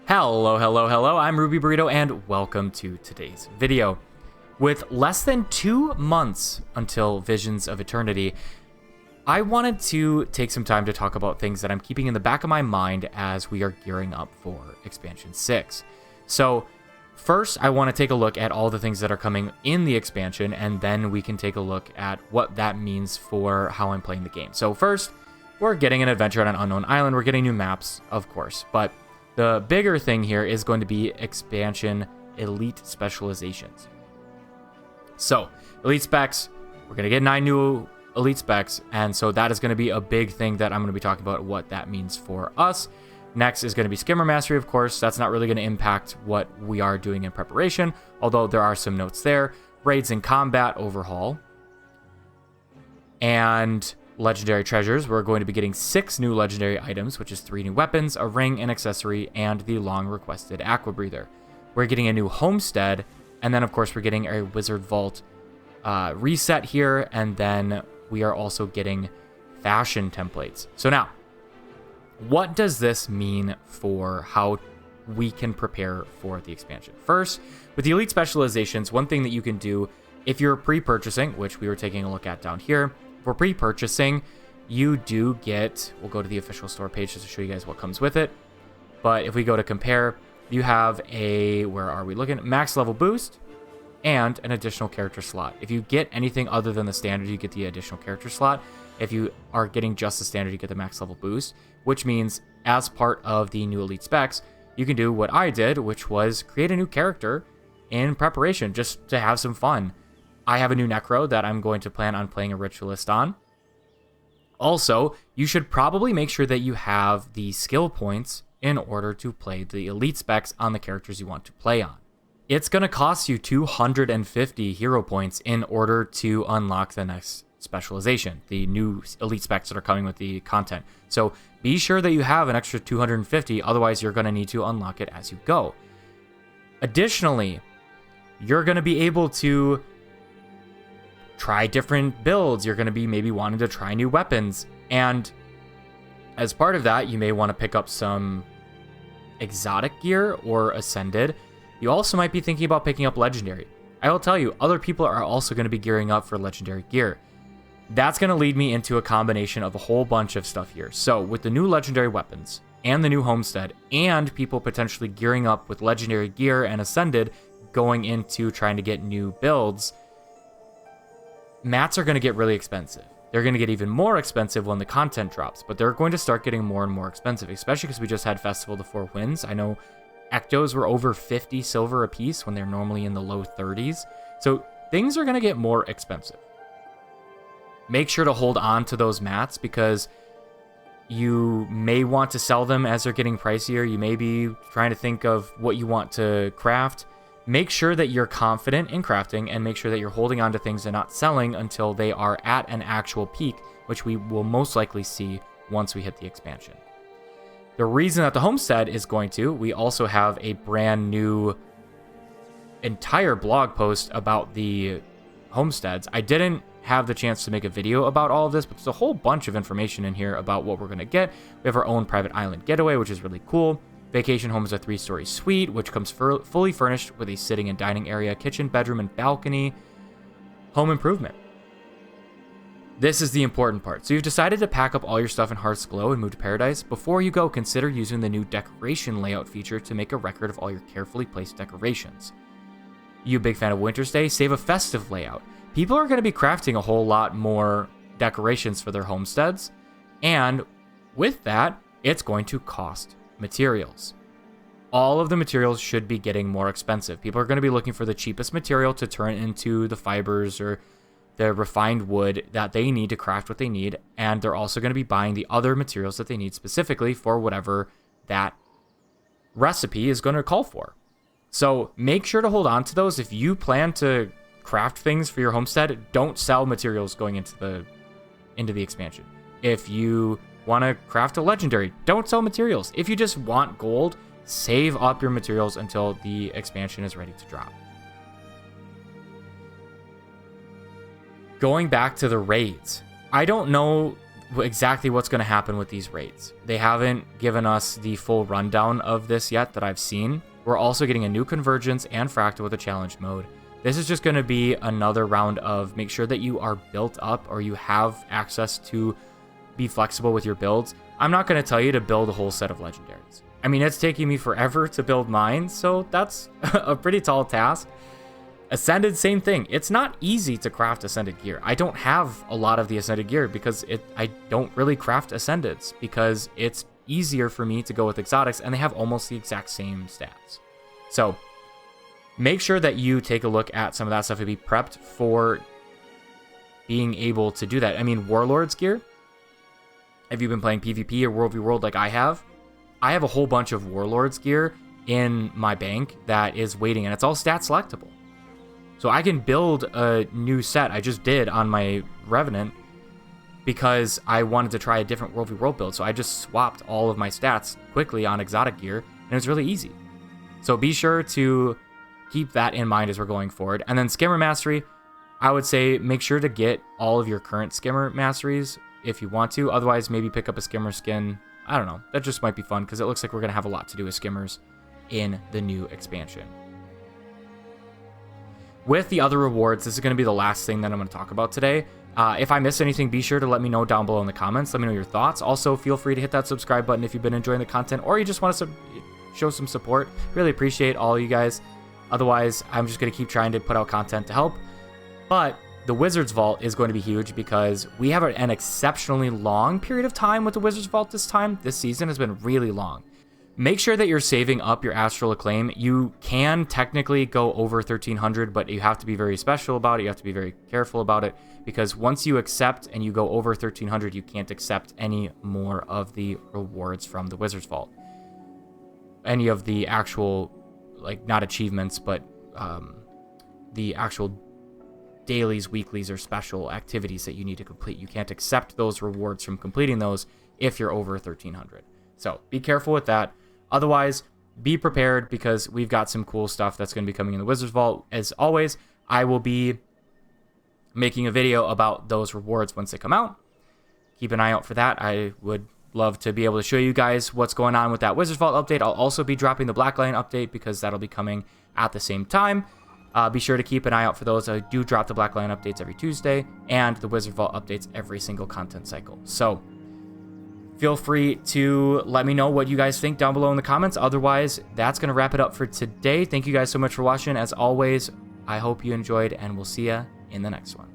Hello, I'm Ruby Burrito and welcome to today's video. With less than 2 months until Visions of Eternity, I wanted to take some time to talk about things that I'm keeping in the back of my mind as we are gearing up for Expansion 6. So first, I want to take a look at all the things that are coming in the expansion, and then we can take a look at what that means for how I'm playing the game. So first, we're getting an adventure on an unknown island. We're getting new maps, of course, but the bigger thing here is going to be expansion elite specializations. So, elite specs, we're going to get 9 new elite specs, and so that is going to be a big thing that I'm going to be talking about what that means for us. Next is going to be skimmer mastery, of course. That's not really going to impact what we are doing in preparation, although there are some notes there. Raids and combat overhaul. And legendary treasures, we're going to be getting 6 new legendary items, which is 3 new weapons, a ring, an accessory, and the long requested aqua breather. We're getting a new homestead, and then of course we're getting a wizard vault reset here, and then we are also getting fashion templates. So now, what does this mean for how we can prepare for the expansion? First, with the elite specializations, one thing that you can do if you're pre-purchasing, which we were taking a look at down here, for pre-purchasing, you do get, we'll go to the official store page just to show you guys what comes with it. But if we go to compare, you have a, where are we looking? Max level boost and an additional character slot. If you get anything other than the standard, you get the additional character slot. If you are getting just the standard, you get the max level boost, which means as part of the new elite specs, you can do what I did, which was create a new character in preparation just to have some fun. I have a new Necro that I'm going to plan on playing a Ritualist on. Also, you should probably make sure that you have the skill points in order to play the elite specs on the characters you want to play on. It's going to cost you 250 hero points in order to unlock the next specialization, the new elite specs that are coming with the content. So be sure that you have an extra 250, otherwise you're going to need to unlock it as you go. Additionally, you're going to be able to try different builds. You're going to be maybe wanting to try new weapons. And as part of that, you may want to pick up some exotic gear or ascended. You also might be thinking about picking up legendary. I will tell you, other people are also going to be gearing up for legendary gear. That's going to lead me into a combination of a whole bunch of stuff here. So with the new legendary weapons and the new homestead and people potentially gearing up with legendary gear and ascended going into trying to get new builds, mats are going to get really expensive. They're going to get even more expensive when the content drops, but they're going to start getting more and more expensive, especially because we just had Festival of the Four Winds. I know Ectos were over 50 silver a piece when they're normally in the low 30s. So things are going to get more expensive. Make sure to hold on to those mats because you may want to sell them as they're getting pricier. You may be trying to think of what you want to craft. Make sure that you're confident in crafting and make sure that you're holding on to things and not selling until they are at an actual peak, which we will most likely see once we hit the expansion. The reason that the homestead is going to, we also have a brand new entire blog post about the homesteads. I didn't have the chance to make a video about all of this, but there's a whole bunch of information in here about what we're going to get. We have our own private island getaway, which is really cool. Vacation home is a 3-story suite, which comes fully furnished with a sitting and dining area, kitchen, bedroom, and balcony. Home improvement. This is the important part. So you've decided to pack up all your stuff in Hearth's Glow and move to Paradise. Before you go, consider using the new decoration layout feature to make a record of all your carefully placed decorations. You a big fan of Winter's Day? Save a festive layout. People are going to be crafting a whole lot more decorations for their homesteads, and with that, it's going to cost materials. All of the materials should be getting more expensive. People are going to be looking for the cheapest material to turn into the fibers or the refined wood that they need to craft what they need, and they're also going to be buying the other materials that they need specifically for whatever that recipe is going to call for. So make sure to hold on to those. If you plan to craft things for your homestead, don't sell materials going into the expansion. If you want to craft a legendary, don't sell materials. If you just want gold, save up your materials until the expansion is ready to drop. Going back to the raids, I don't know exactly what's going to happen with these raids. They haven't given us the full rundown of this yet that I've seen. We're also getting a new convergence and fractal with a challenge mode. This is just going to be another round of make sure that you are built up or you have access to be flexible with your builds. I'm not going to tell you to build a whole set of legendaries. I mean, it's taking me forever to build mine, so that's a pretty tall task. Ascended, same thing. It's not easy to craft Ascended gear. I don't have a lot of the Ascended gear because I don't really craft Ascendeds because it's easier for me to go with exotics and they have almost the exact same stats. So make sure that you take a look at some of that stuff and be prepped for being able to do that. I mean, Warlord's gear, have you been playing PvP or World v World like I have a whole bunch of Warlord's gear in my bank that is waiting, and it's all stat selectable. So I can build a new set. I just did on my Revenant because I wanted to try a different World v World build. So I just swapped all of my stats quickly on exotic gear, and it was really easy. So be sure to keep that in mind as we're going forward. And then Skimmer Mastery, I would say make sure to get all of your current Skimmer Masteries if you want to. Otherwise, maybe pick up a Skimmer skin. I don't know. That just might be fun because it looks like we're going to have a lot to do with Skimmers in the new expansion. With the other rewards, this is going to be the last thing that I'm going to talk about today. If I missed anything, be sure to let me know down below in the comments. Let me know your thoughts. Also, feel free to hit that subscribe button if you've been enjoying the content or you just want to show some support. Really appreciate all you guys. Otherwise, I'm just going to keep trying to put out content to help. But the Wizard's Vault is going to be huge because we have an exceptionally long period of time with the Wizard's Vault this time. This season has been really long. Make sure that you're saving up your Astral Acclaim. You can technically go over 1300, but you have to be very special about it. You have to be very careful about it because once you accept and you go over 1300, you can't accept any more of the rewards from the Wizard's Vault. Any of the actual, like, not achievements, but the actual dailies, weeklies, or special activities that you need to complete. You can't accept those rewards from completing those if you're over 1300. So be careful with that. Otherwise, be prepared because we've got some cool stuff that's going to be coming in the Wizard's Vault. As always, I will be making a video about those rewards once they come out. Keep an eye out for that. I would love to be able to show you guys what's going on with that Wizard's Vault update. I'll also be dropping the Black Lion update because that'll be coming at the same time. Be sure to keep an eye out for those. I do drop the Black Lion updates every Tuesday and the Wizard Vault updates every single content cycle. So feel free to let me know what you guys think down below in the comments. Otherwise, that's going to wrap it up for today. Thank you guys so much for watching. As always, I hope you enjoyed, and we'll see ya in the next one.